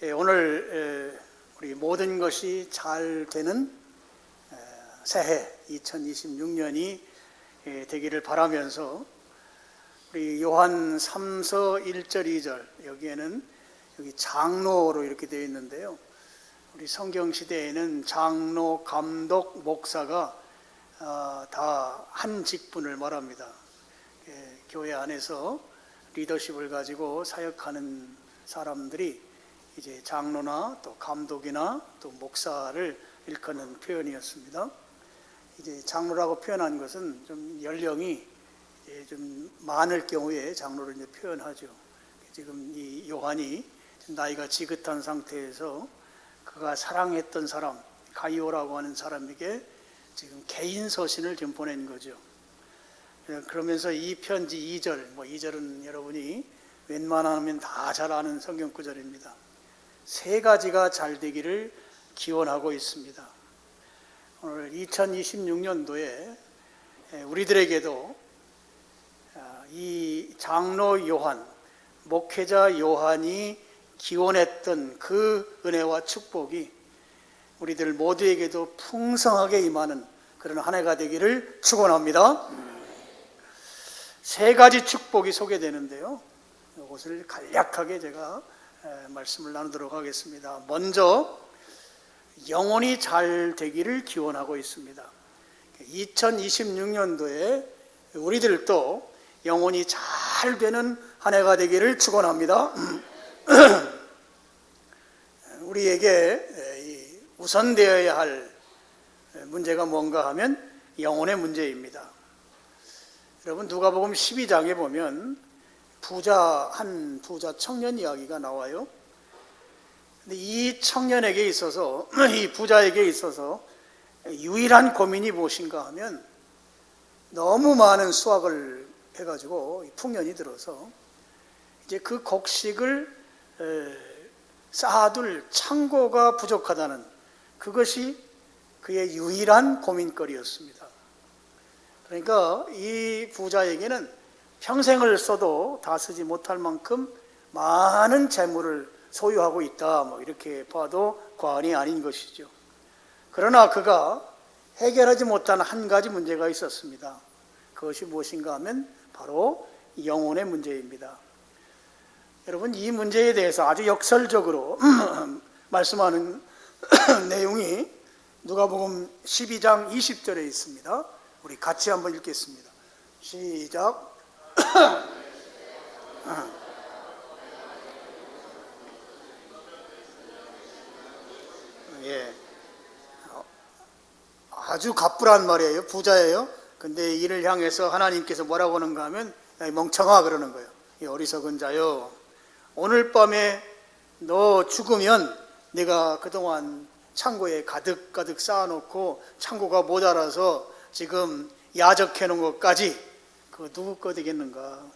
오늘 우리 모든 것이 잘 되는 새해 2026년이 되기를 바라면서 우리 요한 3서 1절 2절 여기에는 여기 장로로 이렇게 되어 있는데요. 우리 성경 시대에는 장로, 감독, 목사가 다 한 직분을 말합니다. 교회 안에서 리더십을 가지고 사역하는 사람들이 이제 장로나 또 감독이나 또 목사를 일컫는 표현이었습니다. 이제 장로라고 표현한 것은 좀 연령이 좀 많을 경우에 장로를 이제 표현하죠. 지금 이 요한이 나이가 지긋한 상태에서 그가 사랑했던 사람 가이오라고 하는 사람에게 지금 개인 서신을 좀 보낸 거죠. 그러면서 이 편지 2절, 2절은 여러분이 웬만하면 다 잘 아는 성경 구절입니다. 세 가지가 잘 되기를 기원하고 있습니다. 오늘 2026년도에 우리들에게도 이 장로 요한, 목회자 요한이 기원했던 그 은혜와 축복이 우리들 모두에게도 풍성하게 임하는 그런 한 해가 되기를 축원합니다. 세 가지 축복이 소개되는데요. 이것을 간략하게 제가 말씀을 나누도록 하겠습니다. 먼저 영혼이 잘 되기를 기원하고 있습니다. 2026년도에 우리들도 영혼이 잘 되는 한 해가 되기를 축원합니다. 우리에게 우선되어야 할 문제가 뭔가 하면 영혼의 문제입니다. 여러분 누가복음 12장에 보면 한 부자 청년 이야기가 나와요. 근데 이 청년에게 있어서, 이 부자에게 있어서 유일한 고민이 무엇인가 하면 너무 많은 수확을 해가지고 풍년이 들어서 이제 그 곡식을 쌓아둘 창고가 부족하다는 그것이 그의 유일한 고민거리였습니다. 그러니까 이 부자에게는 평생을 써도 다 쓰지 못할 만큼 많은 재물을 소유하고 있다, 이렇게 봐도 과언이 아닌 것이죠. 그러나 그가 해결하지 못한 한 가지 문제가 있었습니다. 그것이 무엇인가 하면 바로 영혼의 문제입니다. 여러분 이 문제에 대해서 아주 역설적으로 말씀하는 내용이 누가복음 12장 20절에 있습니다. 우리 같이 한번 읽겠습니다. 시작. 예, 아주 갑불한 말이에요. 부자예요. 근데 이를 향해서 하나님께서 뭐라고 하는가 하면 멍청아 그러는 거예요. 어리석은 자요, 오늘 밤에 너 죽으면 내가 그동안 창고에 가득 쌓아놓고 창고가 모자라서 지금 야적해 놓은 것까지 그거 누구 거 되겠는가.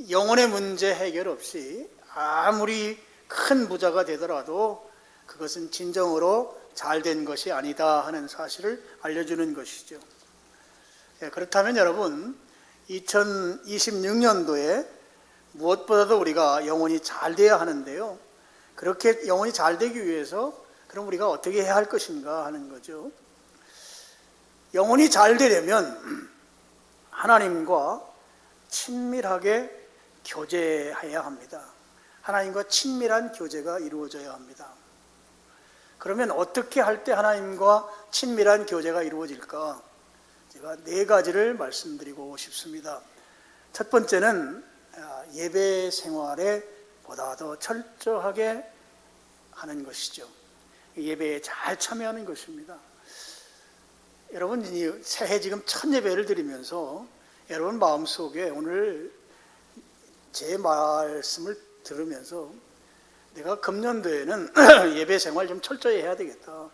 영혼의 문제 해결 없이 아무리 큰 부자가 되더라도 그것은 진정으로 잘된 것이 아니다 하는 사실을 알려주는 것이죠. 그렇다면 여러분 2026년도에 무엇보다도 우리가 영혼이 잘 돼야 하는데요. 그렇게 영혼이 잘 되기 위해서 그럼 우리가 어떻게 해야 할 것인가 하는 거죠. 영혼이 잘 되려면 하나님과 친밀하게 교제해야 합니다. 하나님과 친밀한 교제가 이루어져야 합니다. 그러면 어떻게 할 때 하나님과 친밀한 교제가 이루어질까? 제가 네 가지를 말씀드리고 싶습니다. 첫 번째는 예배 생활에 보다 더 철저하게 하는 것이죠. 예배에 잘 참여하는 것입니다. 여러분 새해 지금 첫 예배를 드리면서 여러분 마음속에 오늘 제 말씀을 들으면서 내가 금년도에는 예배 생활 좀 철저히 해야 되겠다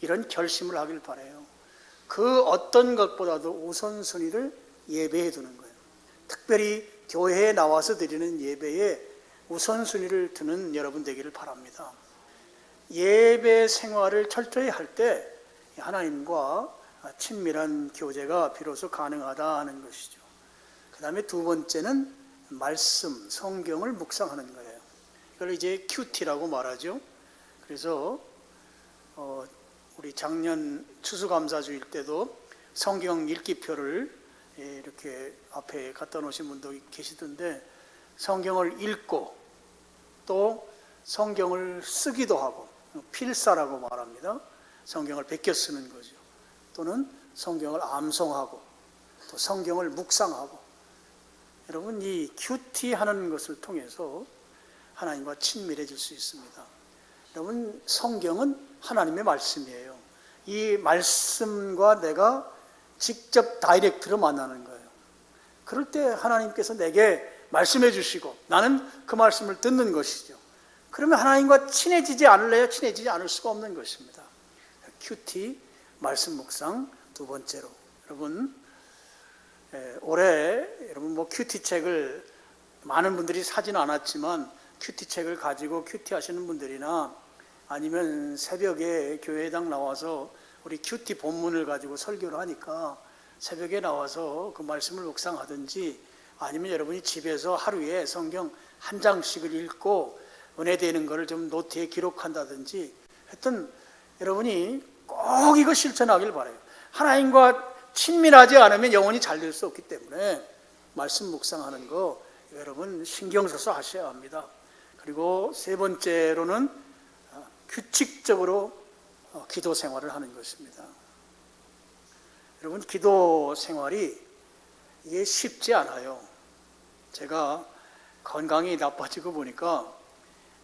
이런 결심을 하길 바라요. 그 어떤 것보다도 우선순위를 예배에 두는 거예요. 특별히 교회에 나와서 드리는 예배에 우선순위를 두는 여러분 되기를 바랍니다. 예배 생활을 철저히 할 때 하나님과 친밀한 교제가 비로소 가능하다 하는 것이죠. 그 다음에 두 번째는 말씀, 성경을 묵상하는 거예요. 이걸 이제 큐티라고 말하죠. 그래서 우리 작년 추수감사주일 때도 성경 읽기표를 이렇게 앞에 갖다 놓으신 분도 계시던데, 성경을 읽고 또 성경을 쓰기도 하고, 필사라고 말합니다. 성경을 베껴 쓰는 거죠. 또는 성경을 암송하고 또 성경을 묵상하고. 여러분, 이 큐티 하는 것을 통해서 하나님과 친밀해질 수 있습니다. 여러분, 성경은 하나님의 말씀이에요. 이 말씀과 내가 직접 다이렉트로 만나는 거예요. 그럴 때 하나님께서 내게 말씀해 주시고 나는 그 말씀을 듣는 것이죠. 그러면 하나님과 친해지지 않을래요? 친해지지 않을 수가 없는 것입니다. 큐티, 말씀 묵상. 두 번째로, 여러분, 올해 여러분 큐티 책을 많은 분들이 사지는 않았지만 큐티 책을 가지고 큐티 하시는 분들이나 아니면 새벽에 교회당 나와서 우리 큐티 본문을 가지고 설교를 하니까 새벽에 나와서 그 말씀을 묵상하든지, 아니면 여러분이 집에서 하루에 성경 한 장씩을 읽고 은혜되는 것을 좀 노트에 기록한다든지 하여튼 여러분이 꼭 이거 실천하길 바라요. 하나님과 친밀하지 않으면 영혼이 잘 될 수 없기 때문에 말씀 묵상하는 거 여러분 신경 써서 하셔야 합니다. 그리고 세 번째로는 규칙적으로 기도 생활을 하는 것입니다. 여러분, 기도 생활이 이게 쉽지 않아요. 제가 건강이 나빠지고 보니까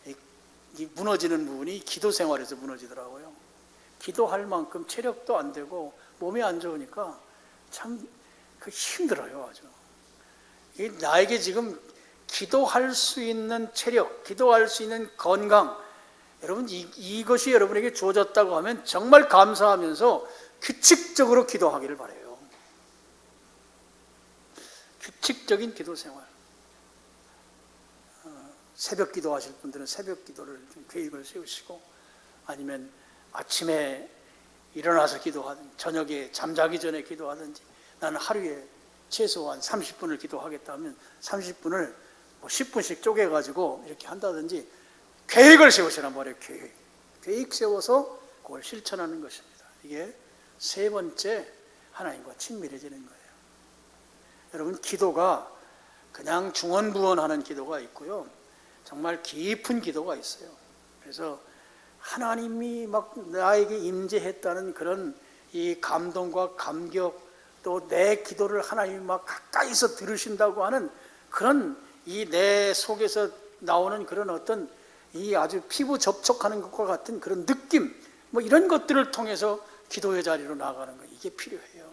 이 무너지는 부분이 기도 생활에서 무너지더라고요. 기도할 만큼 체력도 안 되고 몸이 안 좋으니까 참 힘들어요, 아주. 나에게 지금 기도할 수 있는 체력, 기도할 수 있는 건강, 여러분 이것이 여러분에게 주어졌다고 하면 정말 감사하면서 규칙적으로 기도하기를 바라요. 규칙적인 기도 생활. 새벽 기도하실 분들은 새벽 기도를 좀 계획을 세우시고, 아니면 아침에 일어나서 기도하든지 저녁에 잠자기 전에 기도하든지, 나는 하루에 최소한 30분을 기도하겠다 하면 30분을 10분씩 쪼개가지고 이렇게 한다든지 계획을 세우시란 말이에요. 계획 세워서 그걸 실천하는 것입니다. 이게 세 번째, 하나님과 친밀해지는 거예요. 여러분, 기도가 그냥 중언부언하는 기도가 있고요, 정말 깊은 기도가 있어요. 그래서 하나님이 막 나에게 임재했다는 그런 이 감동과 감격, 또 내 기도를 하나님이 막 가까이서 들으신다고 하는 그런 이 내 속에서 나오는 그런 어떤 이 아주 피부 접촉하는 것과 같은 그런 느낌, 이런 것들을 통해서 기도의 자리로 나아가는 거, 이게 필요해요.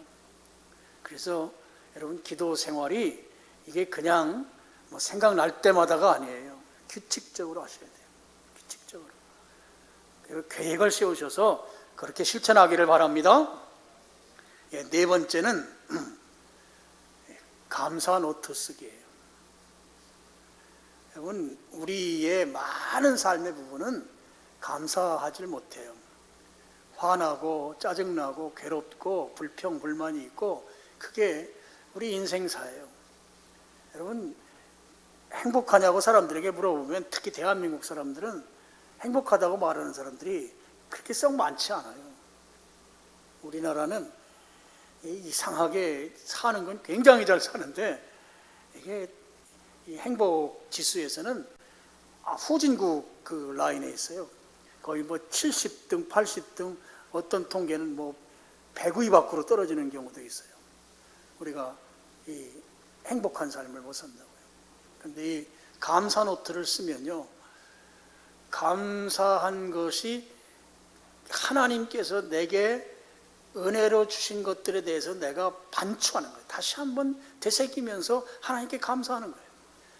그래서 여러분, 기도 생활이 이게 그냥 생각날 때마다가 아니에요. 규칙적으로 하셔야 돼요. 규칙적으로. 그리고 계획을 세우셔서 그렇게 실천하기를 바랍니다. 네 번째는 감사 노트 쓰기예요. 여러분, 우리의 많은 삶의 부분은 감사하지 못해요. 화나고 짜증나고 괴롭고 불평 불만이 있고, 그게 우리 인생사예요. 여러분, 행복하냐고 사람들에게 물어보면, 특히 대한민국 사람들은 행복하다고 말하는 사람들이 그렇게 썩 많지 않아요. 우리나라는 이상하게 사는 건 굉장히 잘 사는데, 이게 이 행복 지수에서는 후진국 그 라인에 있어요. 거의 70등, 80등, 어떤 통계는 100위 밖으로 떨어지는 경우도 있어요. 우리가 이 행복한 삶을 못 산다고요. 그런데 이 감사 노트를 쓰면요, 감사한 것이 하나님께서 내게 은혜로 주신 것들에 대해서 내가 반추하는 거예요. 다시 한번 되새기면서 하나님께 감사하는 거예요.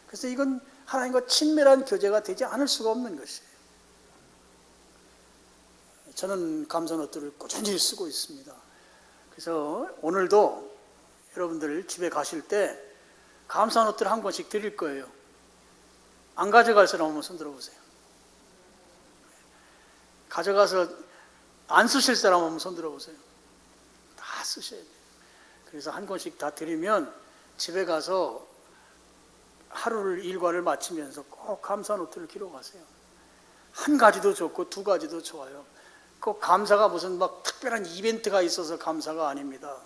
그래서 이건 하나님과 친밀한 교제가 되지 않을 수가 없는 것이에요. 저는 감사 노트를 꾸준히 쓰고 있습니다. 그래서 오늘도 여러분들 집에 가실 때 감사 노트를 한 권씩 드릴 거예요. 안 가져갈 사람 한번 손 들어보세요. 가져가서 안 쓰실 사람 한번 손 들어보세요. 다 쓰셔야 돼요. 그래서 한 권씩 다 드리면 집에 가서 하루를 일과를 마치면서 꼭 감사 노트를 기록하세요. 한 가지도 좋고 두 가지도 좋아요. 그 감사가 무슨 막 특별한 이벤트가 있어서 감사가 아닙니다.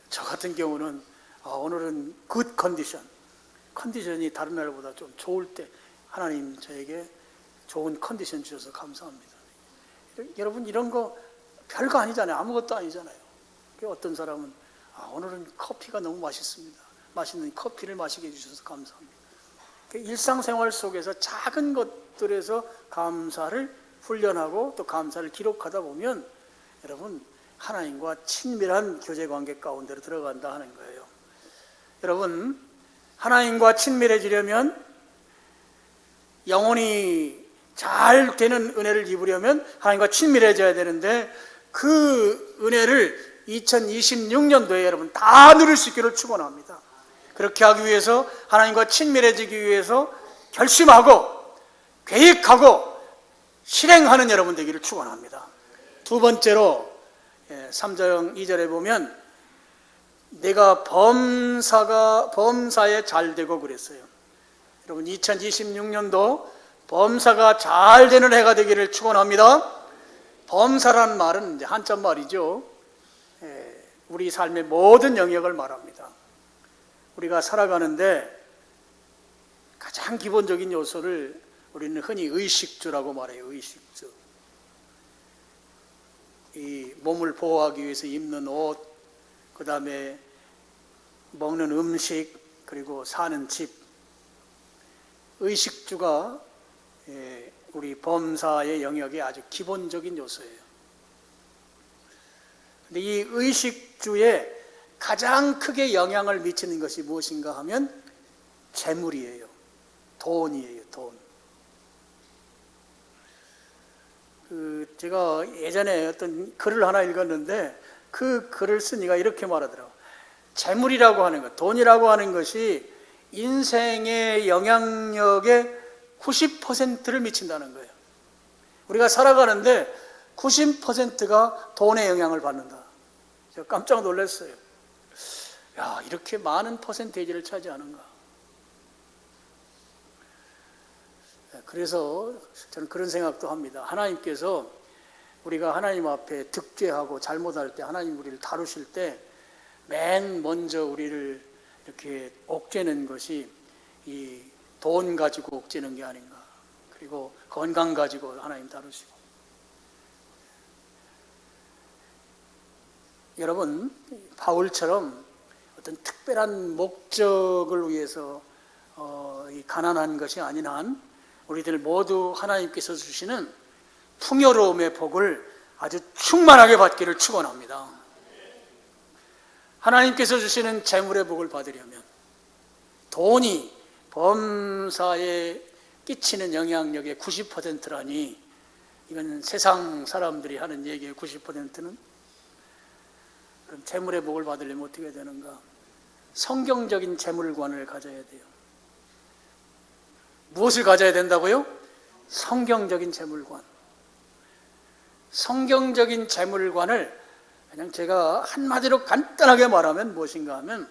저 같은 경우는 오늘은 굿 컨디션이 다른 날보다 좀 좋을 때 하나님 저에게 좋은 컨디션 주셔서 감사합니다. 여러분 이런 거 별거 아니잖아요. 아무것도 아니잖아요. 어떤 사람은 오늘은 커피가 너무 맛있습니다. 맛있는 커피를 마시게 해주셔서 감사합니다. 일상생활 속에서 작은 것들에서 감사를 훈련하고 또 감사를 기록하다 보면 여러분 하나님과 친밀한 교제관계 가운데로 들어간다 하는 거예요. 여러분 하나님과 친밀해지려면 영혼이 잘 되는 은혜를 입으려면 하나님과 친밀해져야 되는데 그 은혜를 2026년도에 여러분 다 누릴 수 있기를 축원합니다. 그렇게 하기 위해서 하나님과 친밀해지기 위해서 결심하고 계획하고 실행하는 여러분 되기를 축원합니다. 두 번째로 3장 2절에 보면 내가 범사에 잘 되고 그랬어요. 여러분 2026년도 범사가 잘 되는 해가 되기를 축원합니다. 범사라는 말은 이제 한자 말이죠. 우리 삶의 모든 영역을 말합니다. 우리가 살아가는데 가장 기본적인 요소를 우리는 흔히 의식주라고 말해요. 의식주. 이 몸을 보호하기 위해서 입는 옷, 그 다음에 먹는 음식, 그리고 사는 집. 의식주가 우리 범사의 영역의 아주 기본적인 요소예요. 근데 이 의식주에 가장 크게 영향을 미치는 것이 무엇인가 하면 재물이에요. 돈이에요. 돈. 제가 예전에 어떤 글을 하나 읽었는데 그 글을 쓴 이가 이렇게 말하더라고요. 재물이라고 하는 것, 돈이라고 하는 것이 인생의 영향력의 90%를 미친다는 거예요. 우리가 살아가는데 90%가 돈의 영향을 받는다. 제가 깜짝 놀랐어요. 야, 이렇게 많은 퍼센테이지를 차지하는가. 그래서 저는 그런 생각도 합니다. 하나님께서 우리가 하나님 앞에 득죄하고 잘못할 때 하나님 우리를 다루실 때 맨 먼저 우리를 이렇게 옥죄는 것이 이 돈 가지고 옥죄는 게 아닌가. 그리고 건강 가지고 하나님 다루시고. 여러분, 바울처럼 어떤 특별한 목적을 위해서 가난한 것이 아닌 한 우리들 모두 하나님께서 주시는 풍요로움의 복을 아주 충만하게 받기를 축원합니다. 하나님께서 주시는 재물의 복을 받으려면 돈이 범사에 끼치는 영향력의 90%라니 이건 세상 사람들이 하는 얘기예요. 90%는 그럼 재물의 복을 받으려면 어떻게 되는가? 성경적인 재물관을 가져야 돼요. 무엇을 가져야 된다고요? 성경적인 재물관. 성경적인 재물관을 그냥 제가 한마디로 간단하게 말하면 무엇인가 하면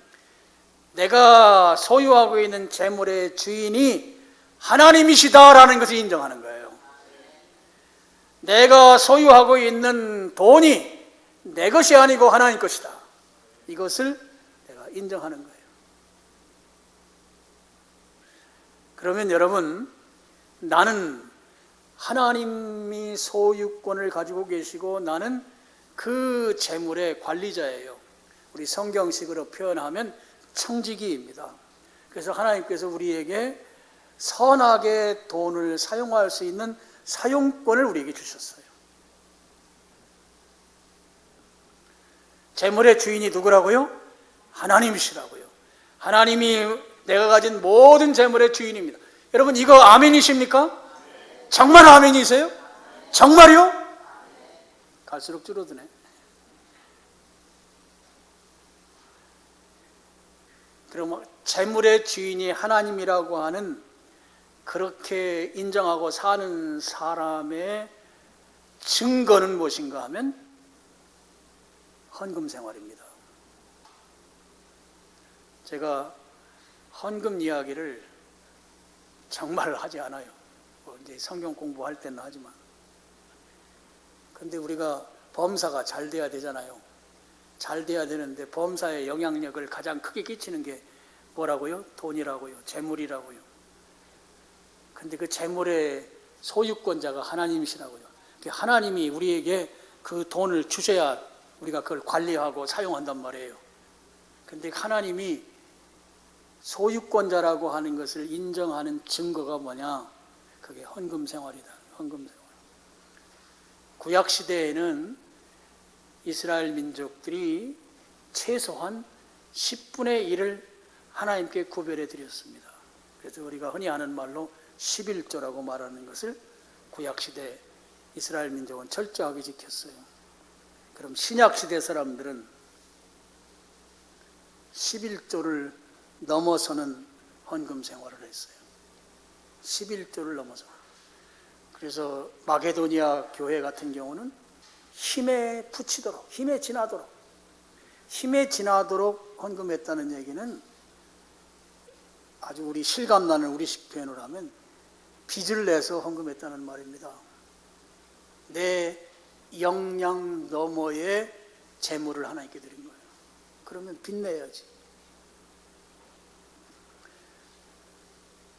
내가 소유하고 있는 재물의 주인이 하나님이시다라는 것을 인정하는 거예요. 내가 소유하고 있는 돈이 내 것이 아니고 하나님 것이다. 이것을 내가 인정하는 거예요. 그러면 여러분, 나는 하나님이 소유권을 가지고 계시고 나는 그 재물의 관리자예요. 우리 성경식으로 표현하면 청지기입니다. 그래서 하나님께서 우리에게 선하게 돈을 사용할 수 있는 사용권을 우리에게 주셨어요. 재물의 주인이 누구라고요? 하나님이시라고요. 하나님이 내가 가진 모든 재물의 주인입니다. 여러분 이거 아멘이십니까? 정말 아멘이세요? 정말요? 갈수록 줄어드네. 그럼 재물의 주인이 하나님이라고 하는 그렇게 인정하고 사는 사람의 증거는 무엇인가 하면 헌금 생활입니다. 제가 헌금 이야기를 정말 하지 않아요. 이제 성경 공부할 때는 하지만. 근데 우리가 범사가 잘 돼야 되잖아요. 잘 돼야 되는데 범사의 영향력을 가장 크게 끼치는 게 뭐라고요? 돈이라고요. 재물이라고요. 근데 그 재물의 소유권자가 하나님이시라고요. 하나님이 우리에게 그 돈을 주셔야 우리가 그걸 관리하고 사용한단 말이에요. 근데 하나님이 소유권자라고 하는 것을 인정하는 증거가 뭐냐? 그게 헌금 생활이다. 헌금 생활. 구약 시대에는 이스라엘 민족들이 최소한 10분의 1을 하나님께 구별해 드렸습니다. 그래서 우리가 흔히 아는 말로 11조라고 말하는 것을 구약 시대 이스라엘 민족은 철저하게 지켰어요. 그럼 신약 시대 사람들은 11조를 넘어서는 헌금 생활을 했어요. 11조를 넘어서. 그래서 마게도니아 교회 같은 경우는 힘에 붙이도록, 힘에 지나도록 헌금했다는 얘기는 아주 우리 실감나는 우리식 표현을 하면 빚을 내서 헌금했다는 말입니다. 내 역량 너머의 재물을 하나님께 드린 거예요. 그러면 빚내야지.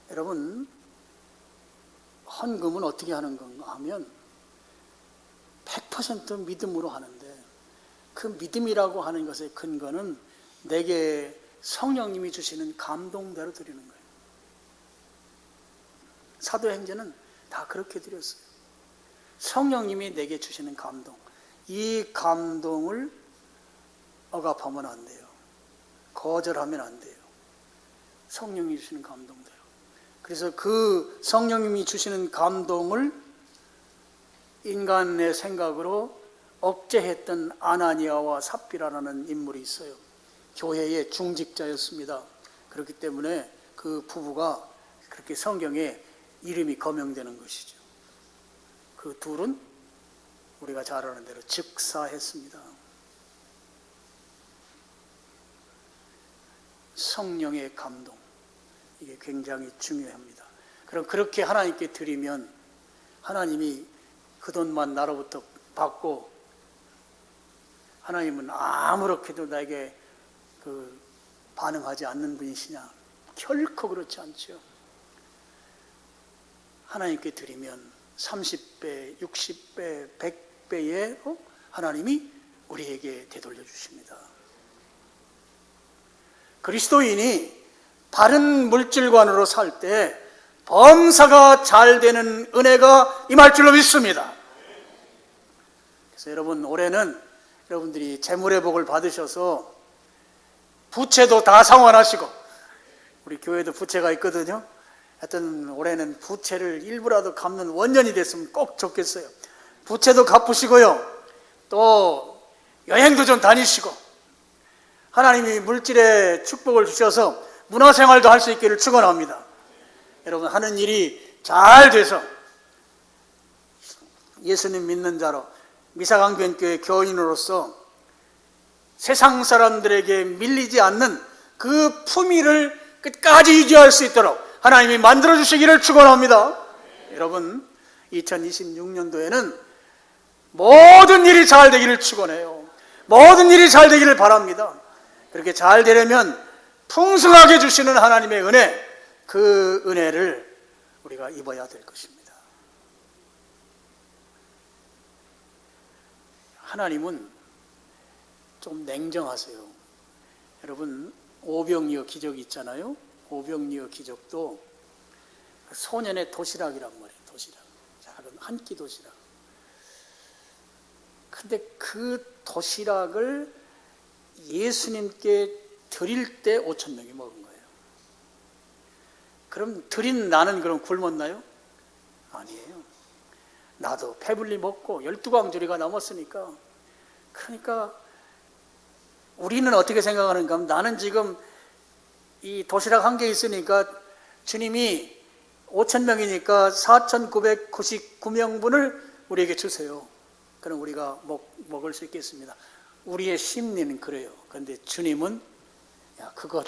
여러분, 헌금은 어떻게 하는 건가 하면 100% 믿음으로 하는데, 그 믿음이라고 하는 것의 근거는 내게 성령님이 주시는 감동대로 드리는 거예요. 사도행전은 다 그렇게 드렸어요. 성령님이 내게 주시는 감동, 이 감동을 억압하면 안 돼요. 거절하면 안 돼요. 성령이 주시는 감동대로. 그래서 그 성령님이 주시는 감동을 인간의 생각으로 억제했던 아나니아와 삽비라라는 인물이 있어요. 교회의 중직자였습니다. 그렇기 때문에 그 부부가 그렇게 성경에 이름이 거명되는 것이죠. 그 둘은 우리가 잘 아는 대로 즉사했습니다. 성령의 감동, 이게 굉장히 중요합니다. 그럼 그렇게 하나님께 드리면 하나님이 그 돈만 나로부터 받고, 하나님은 아무렇게도 나에게 반응하지 않는 분이시냐? 결코 그렇지 않죠. 하나님께 드리면 30배, 60배, 100배의 하나님이 우리에게 되돌려 주십니다. 그리스도인이 바른 물질관으로 살 때 범사가 잘 되는 은혜가 임할 줄로 믿습니다. 그래서 여러분, 올해는 여러분들이 재물의 복을 받으셔서 부채도 다 상환하시고, 우리 교회도 부채가 있거든요. 하여튼 올해는 부채를 일부라도 갚는 원년이 됐으면 꼭 좋겠어요. 부채도 갚으시고요, 또 여행도 좀 다니시고, 하나님이 물질의 축복을 주셔서 문화생활도 할 수 있기를 축원합니다. 여러분, 하는 일이 잘 돼서 예수님 믿는 자로 미사강변교회 교인으로서 세상 사람들에게 밀리지 않는 그 품위를 끝까지 유지할 수 있도록 하나님이 만들어주시기를 축원합니다. 여러분, 2026년도에는 모든 일이 잘 되기를 축원해요. 모든 일이 잘 되기를 바랍니다. 그렇게 잘 되려면 풍성하게 주시는 하나님의 은혜, 그 은혜를 우리가 입어야 될 것입니다. 하나님은 좀 냉정하세요. 여러분, 오병이어 기적이 있잖아요. 오병이어 기적도 소년의 도시락이란 말이에요. 도시락, 작은 한 끼 도시락. 근데 그 도시락을 예수님께 드릴 때 5,000명이 먹은 거예요. 그럼 드린 나는 그럼 굶었나요? 아니에요. 나도 배불리 먹고 12광주리가 넘었으니까. 그러니까 우리는 어떻게 생각하는가 하면, 나는 지금 이 도시락 한 개 있으니까 주님이 5,000명이니까 4,999명분을 우리에게 주세요. 그럼 우리가 먹을 수 있겠습니다. 우리의 심리는 그래요. 그런데 주님은 야, 그거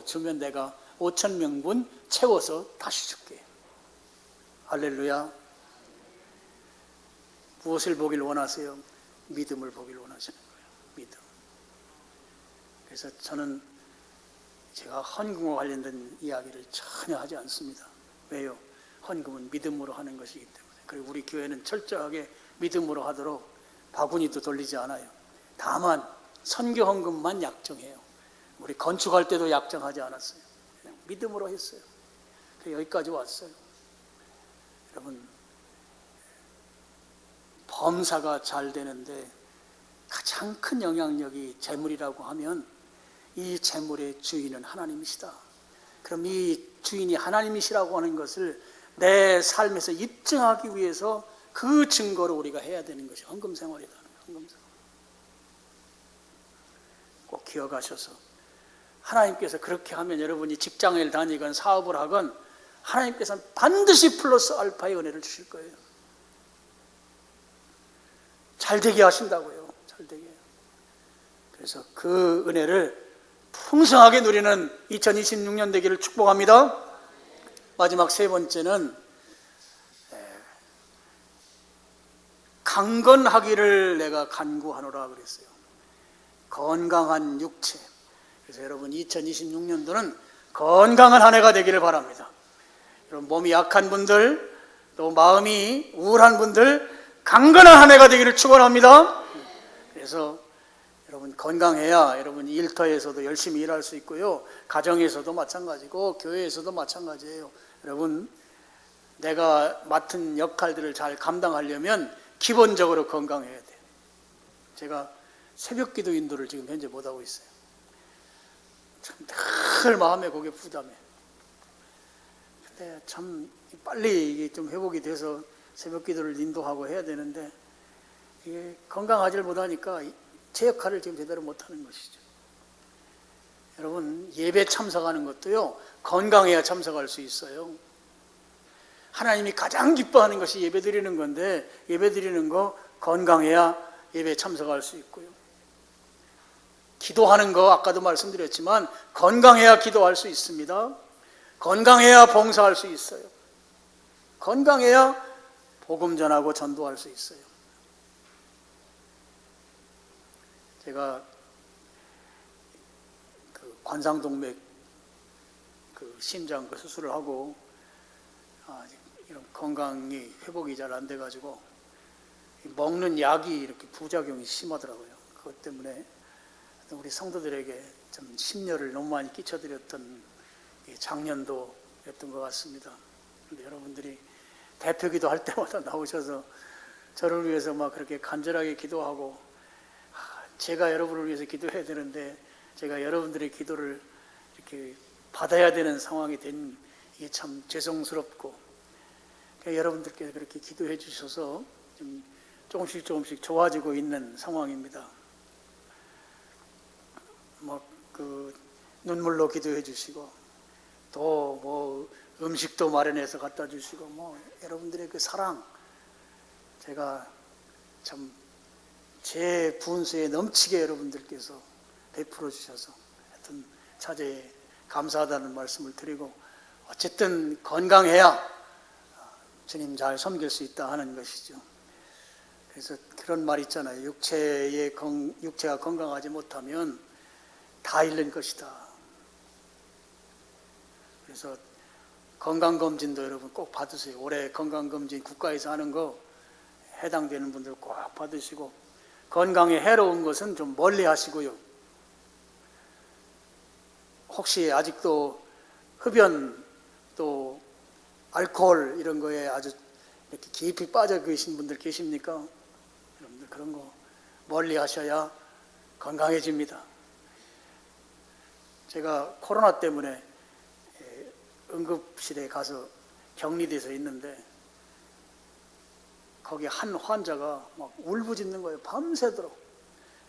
주면 내가 5,000명분 채워서 다시 줄게. 할렐루야. 무엇을 보길 원하세요? 믿음을 보길 원하시는 거예요. 믿음. 그래서 저는 제가 헌금과 관련된 이야기를 전혀 하지 않습니다. 왜요? 헌금은 믿음으로 하는 것이기 때문에. 그리고 우리 교회는 철저하게 믿음으로 하도록 바구니도 돌리지 않아요. 다만 선교 헌금만 약정해요. 우리 건축할 때도 약정하지 않았어요. 그냥 믿음으로 했어요. 여기까지 왔어요. 여러분, 범사가 잘 되는데 가장 큰 영향력이 재물이라고 하면 이 재물의 주인은 하나님이시다. 그럼 이 주인이 하나님이시라고 하는 것을 내 삶에서 입증하기 위해서 그 증거를 우리가 해야 되는 것이 헌금 생활이다. 헌금 생활. 꼭 기억하셔서 하나님께서 그렇게 하면 여러분이 직장을 다니건 사업을 하건 하나님께서는 반드시 플러스 알파의 은혜를 주실 거예요. 잘되게 하신다고요. 잘되게. 그래서 그 은혜를 풍성하게 누리는 2026년 되기를 축복합니다. 마지막 세 번째는 강건하기를 내가 간구하노라 그랬어요. 건강한 육체. 그래서 여러분 2026년도는 건강한 한 해가 되기를 바랍니다. 여러분 몸이 약한 분들, 또 마음이 우울한 분들, 강건한 한 해가 되기를 축원합니다. 그래서 여러분 건강해야 여러분 일터에서도 열심히 일할 수 있고요. 가정에서도 마찬가지고 교회에서도 마찬가지예요. 여러분 내가 맡은 역할들을 잘 감당하려면 기본적으로 건강해야 돼요. 제가 새벽기도 인도를 지금 현재 못하고 있어요. 참 늘 마음에 그게 부담해. 근데 참 빨리 이게 좀 회복이 돼서 새벽기도를 인도하고 해야 되는데 이게 건강하지를 못하니까 제 역할을 지금 제대로 못하는 것이죠. 여러분 예배 참석하는 것도요 건강해야 참석할 수 있어요. 하나님이 가장 기뻐하는 것이 예배 드리는 건데 예배 드리는 거 건강해야 예배에 참석할 수 있고요. 기도하는 거 아까도 말씀드렸지만 건강해야 기도할 수 있습니다. 건강해야 봉사할 수 있어요. 건강해야 복음 전하고 전도할 수 있어요. 제가 그 관상동맥 그 심장 그 수술을 하고 이런 건강이 회복이 잘 안 돼가지고 먹는 약이 이렇게 부작용이 심하더라고요. 그것 때문에 우리 성도들에게 좀 심려를 너무 많이 끼쳐드렸던 작년도였던 것 같습니다. 그런데 여러분들이 대표기도 할 때마다 나오셔서 저를 위해서 막 그렇게 간절하게 기도하고 제가 여러분을 위해서 기도해야 되는데 제가 여러분들의 기도를 이렇게 받아야 되는 상황이 된 이게 참 죄송스럽고 여러분들께서 그렇게 기도해 주셔서 좀 조금씩 좋아지고 있는 상황입니다. 그 눈물로 기도해 주시고 또 음식도 마련해서 갖다 주시고 여러분들의 그 사랑 제가 참 제 분수에 넘치게 여러분들께서 베풀어 주셔서 하여튼 차제에 감사하다는 말씀을 드리고 어쨌든 건강해야 주님 잘 섬길 수 있다 하는 것이죠. 그래서 그런 말 있잖아요. 육체가 건강하지 못하면 다 잃는 것이다. 그래서 건강검진도 여러분 꼭 받으세요. 올해 건강검진 국가에서 하는 거 해당되는 분들 꼭 받으시고 건강에 해로운 것은 좀 멀리 하시고요. 혹시 아직도 흡연 또 알코올 이런 거에 아주 이렇게 깊이 빠져 계신 분들 계십니까? 여러분들 그런 거 멀리 하셔야 건강해집니다. 제가 코로나 때문에 응급실에 가서 격리돼서 있는데 거기 한 환자가 막 울부짖는 거예요. 밤새도록.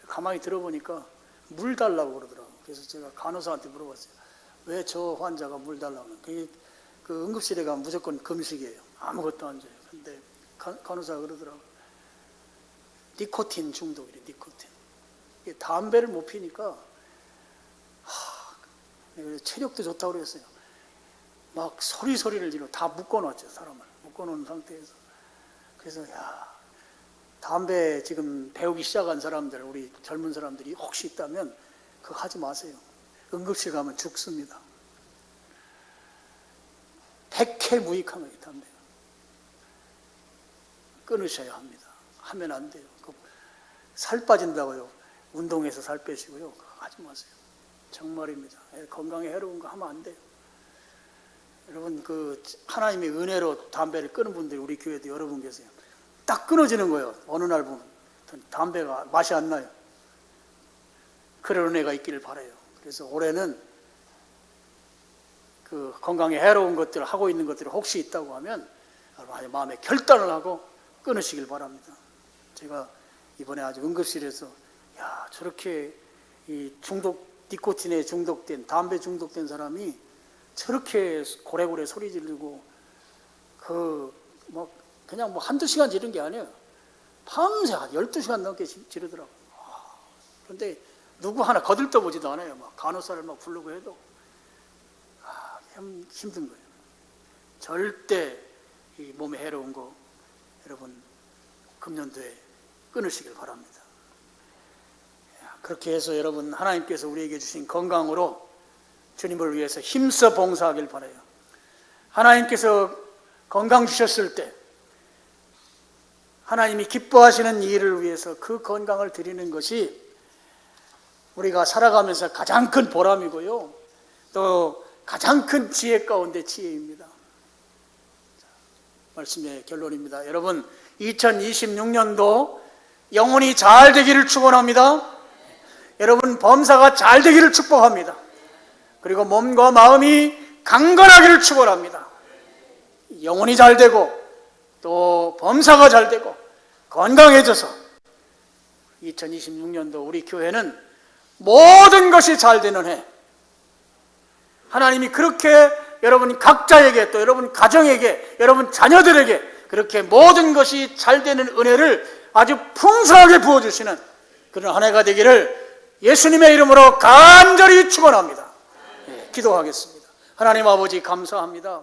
가만히 들어보니까 물 달라고 그러더라고요. 그래서 제가 간호사한테 물어봤어요. 왜 저 환자가 물 달라고 그러는 그 응급실에 가면 무조건 금식이에요. 아무것도 안 줘요. 근데 간호사가 그러더라고요. 니코틴 중독이래. 니코틴. 담배를 못 피니까 체력도 좋다고 그랬어요. 막 소리를 지르고 다 묶어놨죠. 사람을 묶어놓은 상태에서. 그래서 담배 지금 배우기 시작한 사람들, 우리 젊은 사람들이 혹시 있다면 그거 하지 마세요. 응급실 가면 죽습니다. 백해무익한 거예요. 담배 끊으셔야 합니다. 하면 안 돼요. 살 빠진다고요. 운동해서 살 빼시고요. 그거 하지 마세요. 정말입니다. 건강에 해로운 거 하면 안 돼요. 여러분, 하나님의 은혜로 담배를 끊은 분들이 우리 교회도 여러 분 계세요. 딱 끊어지는 거예요. 어느 날 보면 담배가 맛이 안 나요. 그런 은혜가 있기를 바라요. 그래서 올해는 건강에 해로운 것들, 하고 있는 것들이 혹시 있다고 하면 마음에 결단을 하고 끊으시길 바랍니다. 제가 이번에 아주 응급실에서 저렇게 이 니코틴에 중독된, 담배 중독된 사람이 저렇게 고래고래 소리 지르고 그냥 한두 시간 지른 게 아니에요. 밤새 한 12시간 넘게 지르더라고요. 그런데 누구 하나 거들떠보지도 않아요. 간호사를 부르고 해도 힘든 거예요. 절대 이 몸에 해로운 거 여러분 금년도에 끊으시길 바랍니다. 그렇게 해서 여러분 하나님께서 우리에게 주신 건강으로 주님을 위해서 힘써 봉사하길 바라요. 하나님께서 건강 주셨을 때 하나님이 기뻐하시는 일을 위해서 그 건강을 드리는 것이 우리가 살아가면서 가장 큰 보람이고요. 또 가장 큰 지혜 가운데 지혜입니다. 말씀의 결론입니다. 여러분 2026년도 영혼이 잘 되기를 축원합니다. 여러분 범사가 잘 되기를 축복합니다. 그리고 몸과 마음이 강건하기를 축원합니다. 영혼이 잘 되고 또 범사가 잘 되고 건강해져서 2026년도 우리 교회는 모든 것이 잘 되는 해, 하나님이 그렇게 여러분 각자에게 또 여러분 가정에게 여러분 자녀들에게 그렇게 모든 것이 잘 되는 은혜를 아주 풍성하게 부어주시는 그런 한 해가 되기를 예수님의 이름으로 간절히 축원합니다. 기도하겠습니다. 하나님 아버지 감사합니다.